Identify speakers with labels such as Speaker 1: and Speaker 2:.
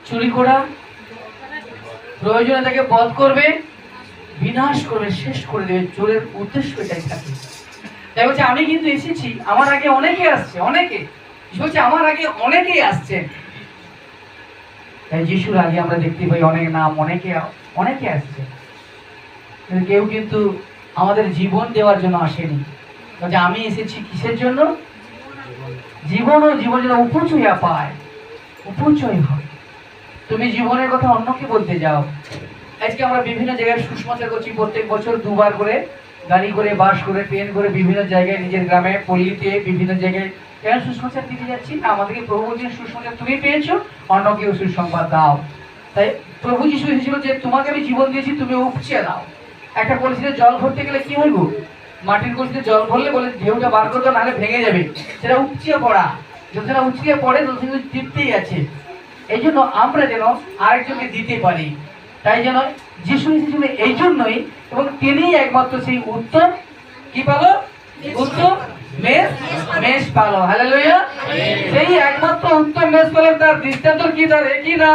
Speaker 1: চুরি করা, প্রয়োজনে তাকে বধ করবে, বিনাশ করবে, শেষ করে দেবে। চোরের উদ্দেশ্য এটাই থাকে। তাই বলছে আমি কিন্তু এসেছি, আমার আগে অনেকে আসছে, অনেকে বলছে আমার আগে অনেকেই আসছেন। তাই যিশুর আগে আমরা দেখতে পাই অনেক নাম, অনেকে অনেকে আসছে, কেউ কিন্তু আমাদের জীবন দেওয়ার জন্য আসেনি। বলছে আমি এসেছি কিসের জন্য? জীবন, ও জীবন যেন উপচয়া পায়, উপচয় হয়। তুমি জীবনের কথা অন্যকে বলতে যাও। আজকে আমরা বিভিন্ন জায়গায় সুসমাচার করছি, প্রত্যেক বছর দুবার করে গাড়ি করে, বাস করে, ট্রেন করে বিভিন্ন জায়গায়, নিজের গ্রামে, পল্লীতে, বিভিন্ন জায়গায় কেন সুসমাচার দিতে যাচ্ছি না? আমাদেরকে প্রভু বলছেন সুসমাচার তুমি পেয়েছো, অন্যকেও সুসংবাদ দাও। তাই প্রভু যিশু এসেছিল যে তোমাকে আমি জীবন দিয়েছি, তুমি উপচে দাও। একটা কলসিতে জল ভরতে গেলে কি হইব? মাটির কলসিতে জল ভরলে বলে ঢেউটা বার করতে, নাহলে ভেঙে যাবে। সেটা উপচিয়ে পড়া, যতটা উপচিয়ে পড়ে তত কিন্তু তৃপ্তিই আছে। এই জন্য আমরা যেন আরেকজনকে দিতে পারি। তাই যেন যিশু এসেছিল এই জন্যই, এবং তিনিই একমাত্র সেই উত্তম কি পালো, উত্তম মেষ পালো। হালেলুয়া। সেই একমাত্র উত্তম মেষ পালো, তার দৃষ্টান্ত কি? তার একই না